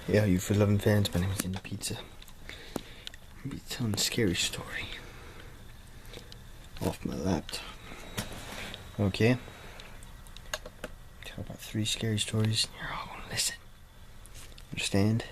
Yeah, you for 11 fans, my name is Indie Pizza. I'll be telling a scary story off my laptop. Okay? Tell about 3 scary stories, and you're all gonna listen. Understand?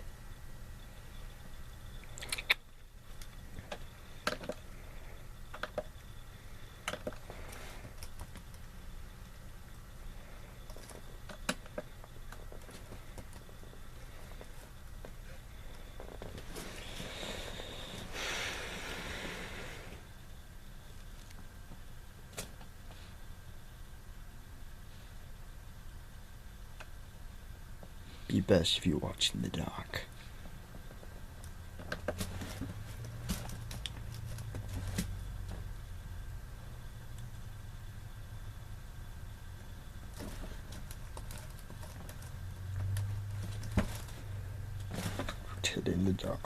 Be best if you're watching the doc. Rooted in the dark.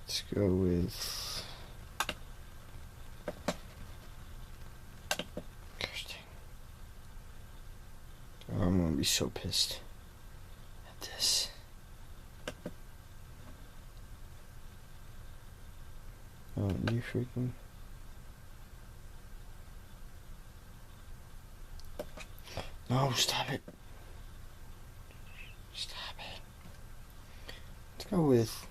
Let's go with... Gosh dang. Oh, I'm gonna be so pissed at this. Oh, you freaking... No, stop it. Stop it. Let's go with...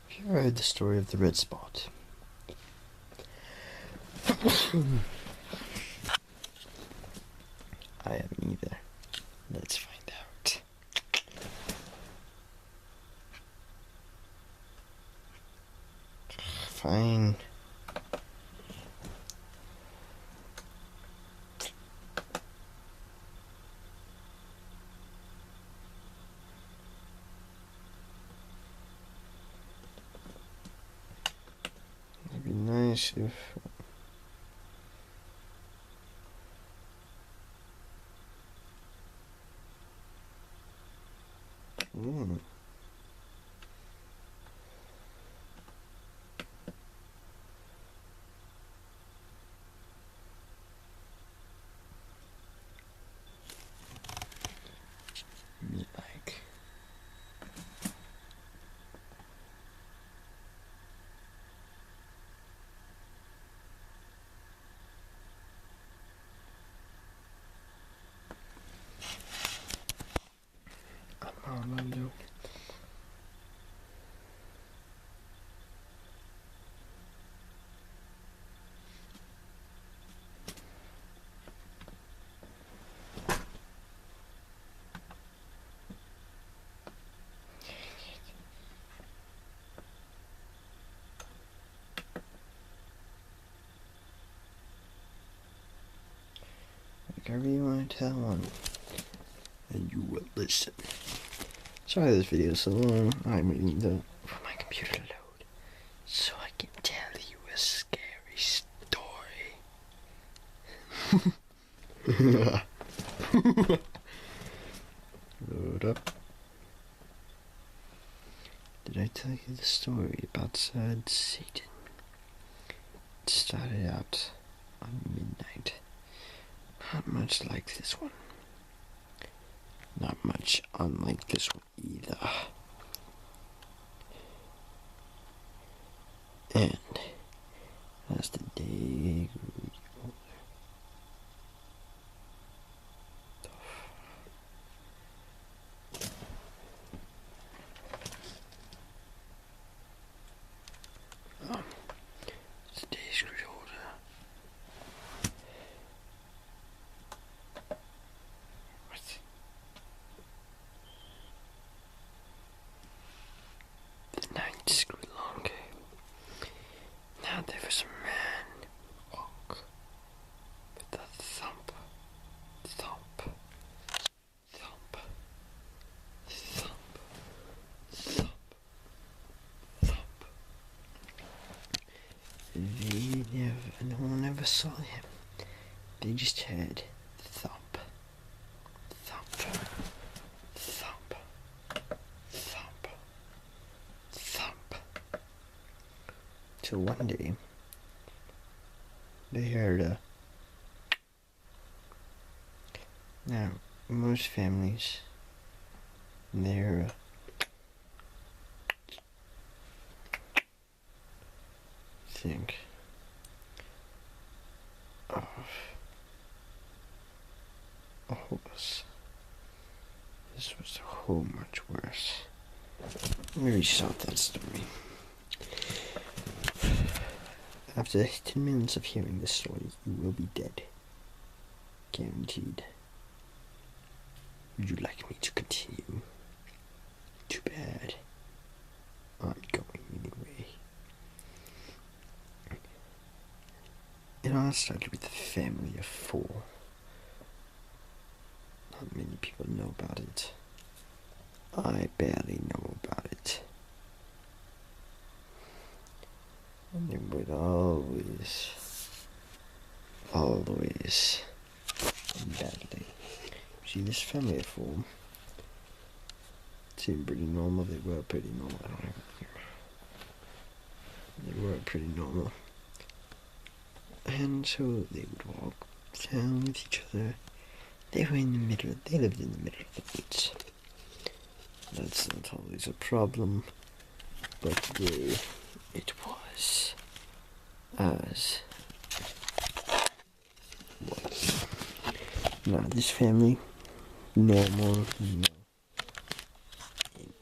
Have you ever heard the story of the red spot? I haven't either. Let's find out. Fine. It'd be nice if... Like... Orlando. Like I really want to tell one, and you will listen. Sorry this video is so long. I'm waiting for my computer to load so I can tell you a scary story. Load up. Did I tell you the story about Satan? It started out on midnight. Not much like this one. Not much unlike this one either. And as the day grew older, It's grew longer. Now there was a man walk with a thump, thump, thump, thump, thump, thump. No one ever saw him. They just heard thump, thump, thump, thump, thump. Till one day, they heard a. Now, most families, they're think of a horse. This was a whole much worse. We already saw that story. After 10 minutes of hearing this story, you will be dead. Guaranteed. Would you like me to continue? Too bad. I'm going anyway. It all started with a family of 4. Not many people know about it. I barely know about it. And it would always end badly. See, this family of 4 seemed pretty normal. They were pretty normal. I don't have it here. They were pretty normal. And so they would walk down with each other. They lived in the middle of the woods. That's not always a problem, but today it was as was. Now this family, normal, in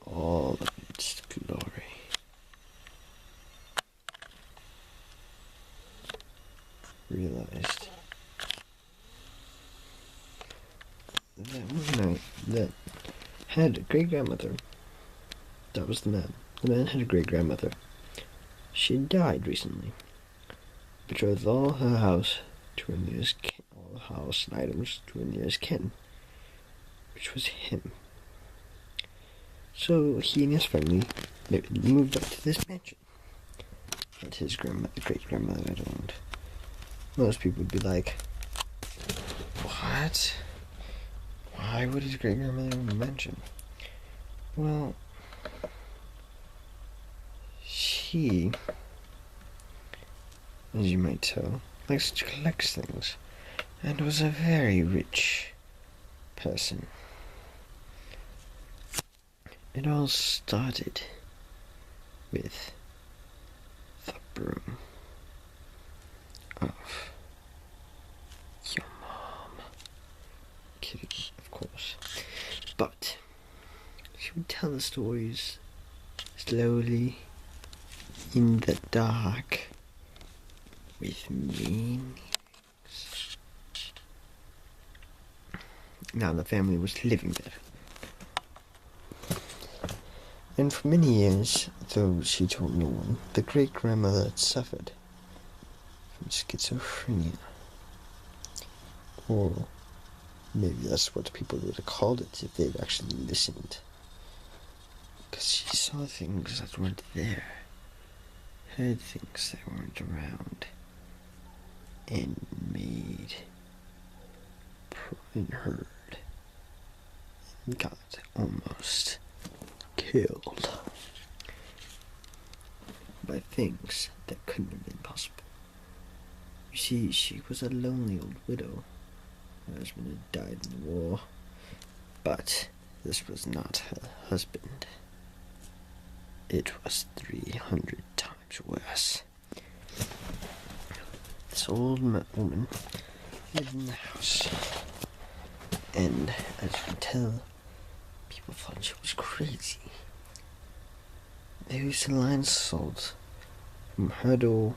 all of its glory. Realized that one night that had a great-grandmother. That was the man. The man had a great-grandmother. She had died recently. Betrothed all her house to her nearest kin, all the house and items to her nearest kin, which was him. So he and his family moved up to this mansion that his great-grandmother had owned. Most people would be like, what? Why would his great-grandmother own a mansion? Well, she, as you might tell, likes to collect things, and was a very rich person. It all started with the broom of your mom. Kidding, of course. But she would tell the stories slowly, in the dark, with meanings. Now the family was living there. And for many years, though she told no one, the great-grandmother had suffered from schizophrenia. Or maybe that's what people would have called it if they'd actually listened. Because she saw things that weren't there, heard things that weren't around, and heard, and got almost killed by things that couldn't have been possible. You see, she was a lonely old widow. Her husband had died in the war, but this was not her husband. It was 300 times worse. This old woman lived in the house, and as you can tell, people thought she was crazy. They used to line salt from her door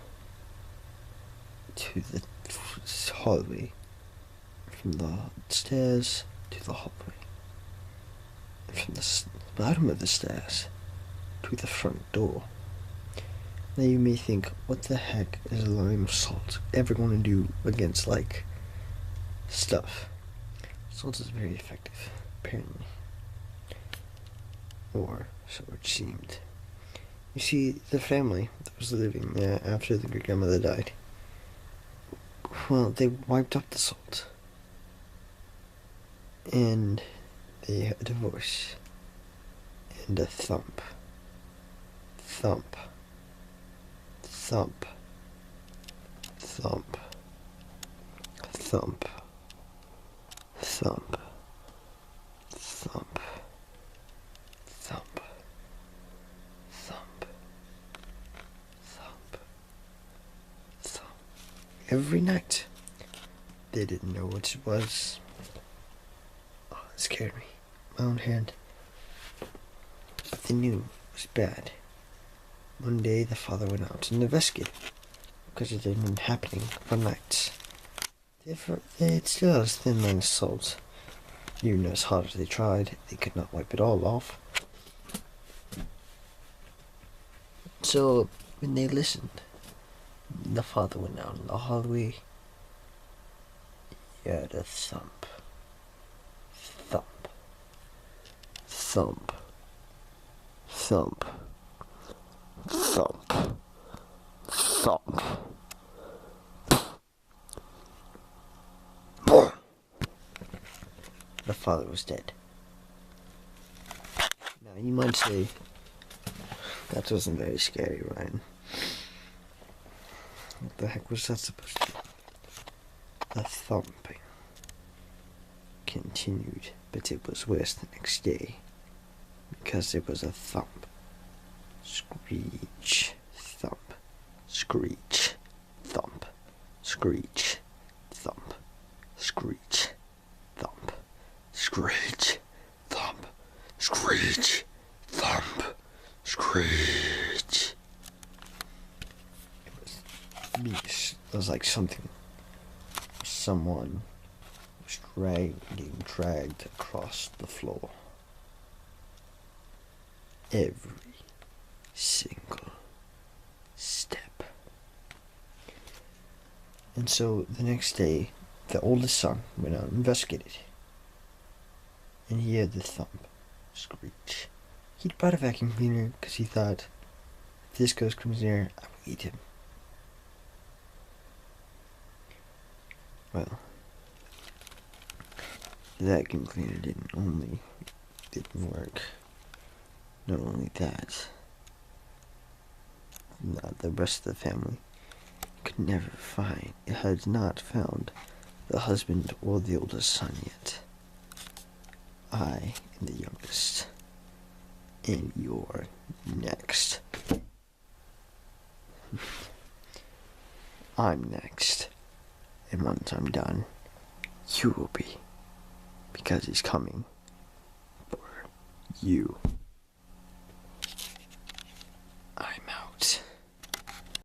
to the hallway, from the stairs to the hallway, and from the bottom of the stairs to the front door. Now you may think, what the heck is lime salt ever going to do against, like, stuff? Salt is very effective, apparently. Or so it seemed. You see, the family that was living after the great grandmother died, well, they wiped up the salt. And they had a divorce. And a thump. Thump. Thump. Thump. Thump. Thump. Thump. Thump. Thump. Thump. Thump. Every night. They didn't know what it was. Oh, it scared me. My own hand. But they knew it was bad. One day the father went out and investigated because it had been happening for nights. It still has thin line of salt. Even as hard as they tried, they could not wipe it all off. So when they listened, the father went out in the hallway. He heard a thump. Thump. Thump. Thump. Thump. Thump. The father was dead. Now you might say, that wasn't very scary, Ryan. What the heck was that supposed to be? The thumping continued, but it was worse the next day, because it was a thump. Screech, thump, screech, thump, screech, thump, screech, thump, screech, thump, screech, thump, screech. It was like someone was being dragged across the floor. Every single step. And so the next day, the oldest son went out and investigated. And he heard the thump, screech. He'd brought a vacuum cleaner because he thought, if this ghost comes near, I will eat him. Well, the vacuum cleaner didn't work. Not only that, the rest of the family had not found the husband or the oldest son yet. I am the youngest, and you're next. I'm next, and once I'm done, you will be, because he's coming for you.